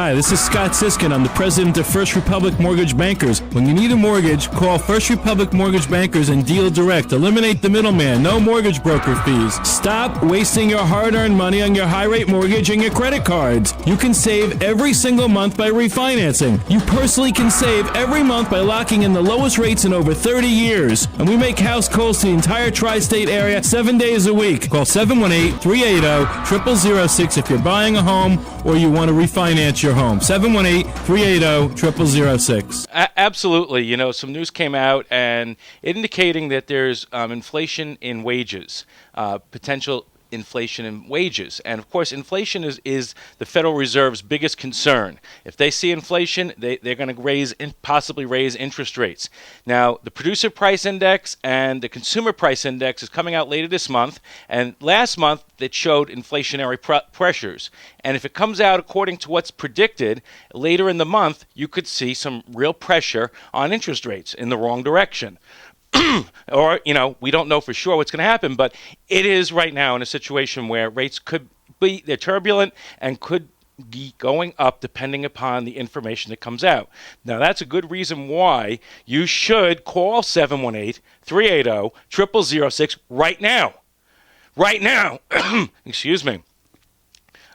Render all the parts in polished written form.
Hi, this is Scott Siskin. I'm the president of First Republic Mortgage Bankers. When you need a mortgage, call First Republic Mortgage Bankers and deal direct. Eliminate the middleman. No mortgage broker fees. Stop wasting your hard-earned money on your high-rate mortgage and your credit cards. You can save every single month by refinancing. You personally can save every month by locking in the lowest rates in over 30 years. And we make house calls to the entire tri-state area 7 days a week. Call 718-380-0006 if you're buying a home or you want to refinance your home. 718-380-0006. Absolutely. You know, some news came out and indicating that there's inflation in wages, potential inflation in wages. And of course, inflation is the Federal Reserve's biggest concern. If they see inflation, they're going to possibly raise interest rates. Now, the Producer Price Index and the Consumer Price Index is coming out later this month. And last month, it showed inflationary pressures. And if it comes out according to what's predicted, later in the month, you could see some real pressure on interest rates in the wrong direction. Or, you know, we don't know for sure what's going to happen, but it is right now in a situation where rates they're turbulent and could be going up depending upon the information that comes out. Now, that's a good reason why you should call 718-380-0006 right now. Right now. Excuse me.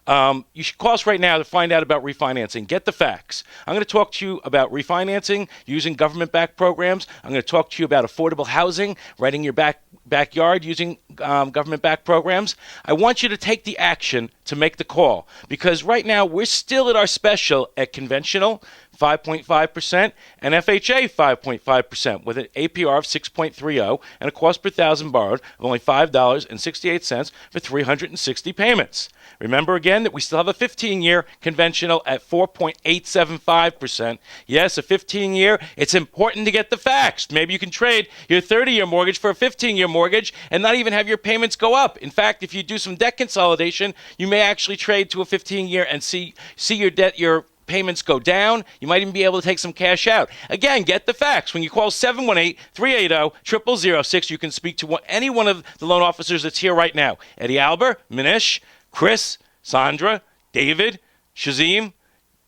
You should call us right now to find out about refinancing. Get the facts. I'm going to talk to you about refinancing using government-backed programs. I'm going to talk to you about affordable housing, renting your backyard using government-backed programs. I want you to take the action to make the call because right now we're still at our special at conventional 5.5% and FHA 5.5% with an APR of 6.30 and a cost per thousand borrowed of only $5.68 for 360 payments. Remember again that we still have a 15-year conventional at 4.875%. Yes, a 15-year. It's important to get the facts. Maybe you can trade your 30-year mortgage for a 15-year mortgage and not even have your payments go up. In fact, if you do some debt consolidation, you may actually trade to a 15-year and see your payments go down. You might even be able to take some cash out. Again, get the facts. When you call 718-380-0006, you can speak to any one of the loan officers that's here right now. Eddie Alber, Manish, Chris, Sandra, David, Shazim,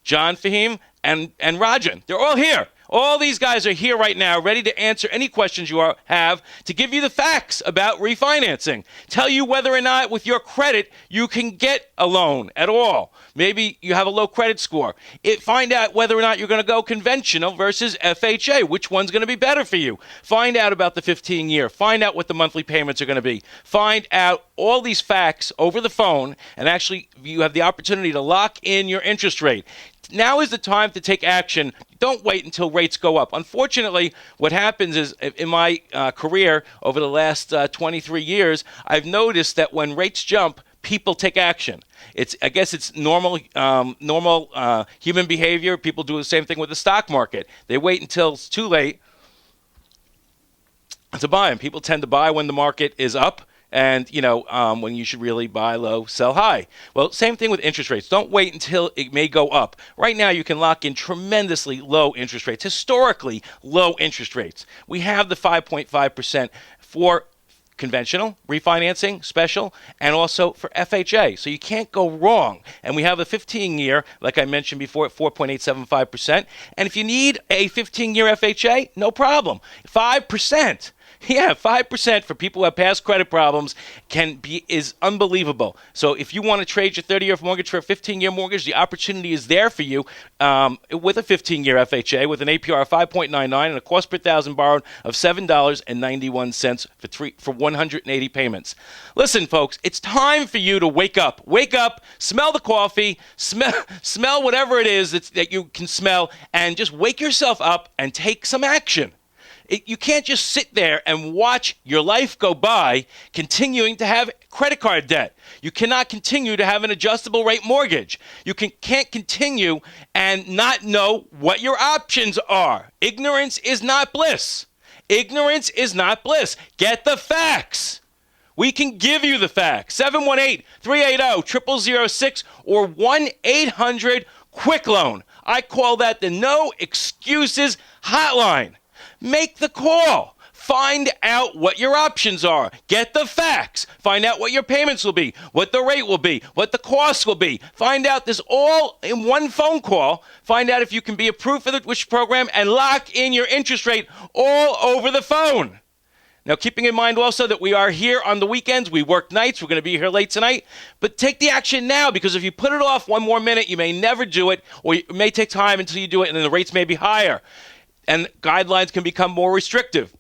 John Fahim, and Rajan. They're all here. All these guys are here right now, ready to answer any questions you have, to give you the facts about refinancing, tell you whether or not with your credit you can get a loan at all. Maybe you have a low credit score. Find out whether or not you're going to go conventional versus FHA. Which one's going to be better for you? Find out about the 15-year. Find out what the monthly payments are going to be. Find out all these facts over the phone, and actually you have the opportunity to lock in your interest rate. Now is the time to take action. Don't wait until rates go up. Unfortunately, what happens is in my career over the last 23 years, I've noticed that when rates jump, people take action. I guess it's normal human behavior. People do the same thing with the stock market. They wait until it's too late to buy them. People tend to buy when the market is up. And, when you should really buy low, sell high. Well, same thing with interest rates. Don't wait until it may go up. Right now, you can lock in tremendously low interest rates, historically low interest rates. We have the 5.5% for conventional, refinancing, special, and also for FHA. So you can't go wrong. And we have a 15-year, like I mentioned before, at 4.875%. And if you need a 15-year FHA, no problem. 5%. Yeah, 5% for people who have past credit problems is unbelievable. So if you want to trade your 30-year mortgage for a 15-year mortgage, the opportunity is there for you with a 15-year FHA with an APR of 5.99 and a cost per thousand borrowed of $7.91 for 180 payments. Listen, folks, it's time for you to wake up. Wake up, smell the coffee, smell whatever it is that you can smell, and just wake yourself up and take some action. You can't just sit there and watch your life go by continuing to have credit card debt. You cannot continue to have an adjustable rate mortgage. You can't continue and not know what your options are. Ignorance is not bliss. Ignorance is not bliss. Get the facts. We can give you the facts. 718-380-0006 or 1-800-QUIC-LOAN. I call that the No Excuses Hotline. Make the call. Find out what your options are. Get the facts. Find out what your payments will be, what the rate will be, what the costs will be. Find out this all in one phone call. Find out if you can be approved for the WISH program and lock in your interest rate all over the phone. Now, keeping in mind also that we are here on the weekends. We work nights. We're going to be here late tonight. But take the action now, because if you put it off one more minute, you may never do it, or it may take time until you do it, and then the rates may be higher. And guidelines can become more restrictive.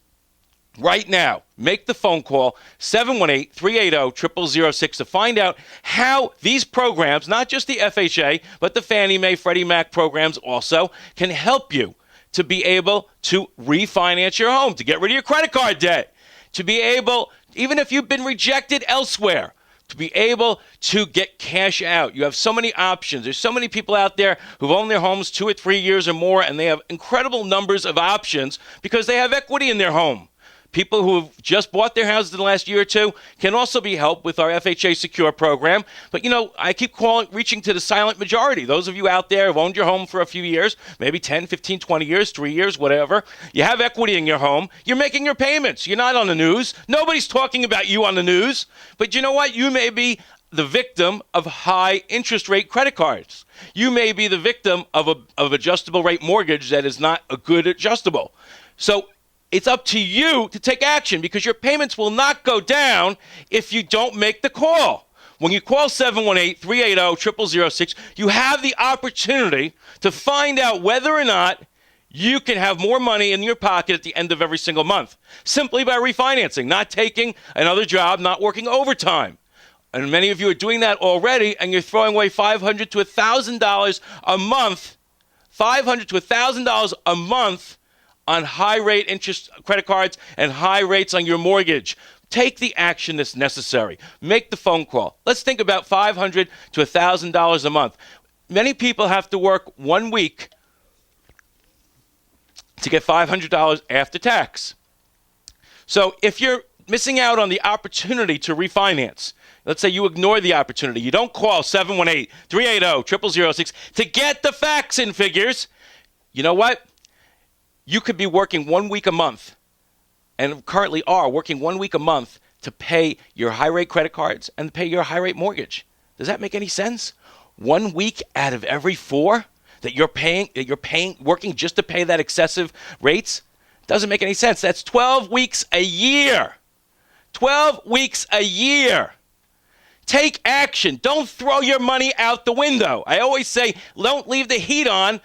Right now, make the phone call, 718-380-0006, to find out how these programs, not just the FHA, but the Fannie Mae, Freddie Mac programs also, can help you to be able to refinance your home, to get rid of your credit card debt, to be able, even if you've been rejected elsewhere, to be able to get cash out. You have so many options. There's so many people out there who've owned their homes 2 or 3 years or more, and they have incredible numbers of options because they have equity in their home. People who have just bought their houses in the last year or two can also be helped with our FHA Secure program. But, I keep reaching to the silent majority. Those of you out there who've owned your home for a few years, maybe 10, 15, 20 years, 3 years, whatever. You have equity in your home. You're making your payments. You're not on the news. Nobody's talking about you on the news. But you know what? You may be the victim of high interest rate credit cards. You may be the victim of adjustable rate mortgage that is not a good adjustable. So it's up to you to take action, because your payments will not go down if you don't make the call. When you call 718-380-0006, you have the opportunity to find out whether or not you can have more money in your pocket at the end of every single month, simply by refinancing, not taking another job, not working overtime. And many of you are doing that already, and you're throwing away $500 to $1,000 a month, $500 to $1,000 a month on high-rate interest credit cards and high rates on your mortgage. Take the action that's necessary. Make the phone call. Let's think about $500 to $1,000 a month. Many people have to work 1 week to get $500 after tax. So if you're missing out on the opportunity to refinance, let's say you ignore the opportunity, you don't call 718-380-0006 to get the facts and figures, you know what? You could be working 1 week a month, and currently are working 1 week a month, to pay your high-rate credit cards and pay your high-rate mortgage. Does that make any sense? 1 week out of every 4 that you're paying, working just to pay that excessive rates, doesn't make any sense. That's 12 weeks a year. 12 weeks a year. Take action. Don't throw your money out the window. I always say, don't leave the heat on.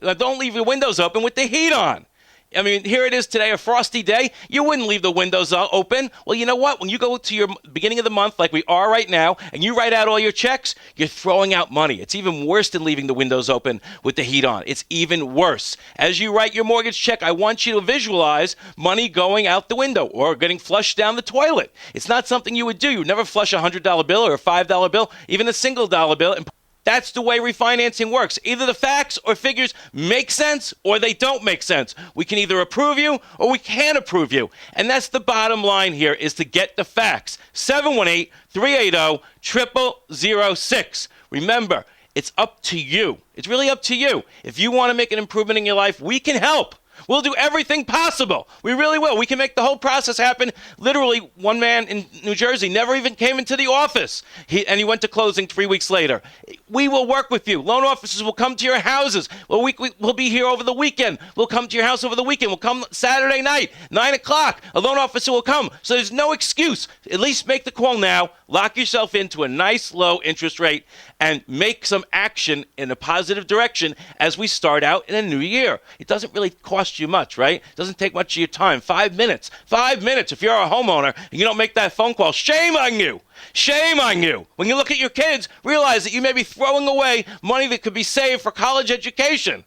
Don't leave your windows open with the heat on. I mean, here it is today, a frosty day. You wouldn't leave the windows open. Well, you know what? When you go to your beginning of the month, like we are right now, and you write out all your checks, you're throwing out money. It's even worse than leaving the windows open with the heat on. It's even worse. As you write your mortgage check, I want you to visualize money going out the window or getting flushed down the toilet. It's not something you would do. You would never flush a $100 bill or a $5 bill, even a single dollar bill. And that's the way refinancing works. Either the facts or figures make sense or they don't make sense. We can either approve you or we can't approve you. And that's the bottom line here, is to get the facts. 718-380-0006. Remember, it's up to you. It's really up to you. If you want to make an improvement in your life, we can help. We'll do everything possible. We really will. We can make the whole process happen. Literally, one man in New Jersey never even came into the office, and he went to closing 3 weeks later. We will work with you. Loan officers will come to your houses. We'll be here over the weekend. We'll come to your house over the weekend. We'll come Saturday night, 9 o'clock. A loan officer will come. So there's no excuse. At least make the call now. Lock yourself into a nice low interest rate and make some action in a positive direction as we start out in a new year. It doesn't really cost you much, right? It doesn't take much of your time. 5 minutes. 5 minutes. If you're a homeowner and you don't make that phone call, shame on you. Shame on you. When you look at your kids, realize that you may be throwing away money that could be saved for college education.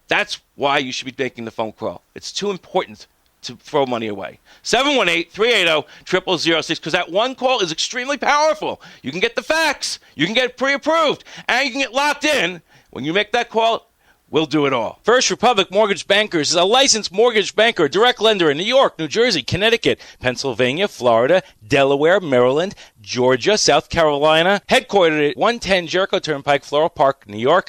That's why you should be making the phone call. It's too important to throw money away. 718-380-0006, because that one call is extremely powerful. You can get the facts, you can get pre-approved, and you can get locked in. When you make that call, we'll do it all. First Republic Mortgage Bankers is a licensed mortgage banker, direct lender in New York, New Jersey, Connecticut, Pennsylvania, Florida, Delaware, Maryland, Georgia, South Carolina, headquartered at 110 Jericho Turnpike, Floral Park, New York.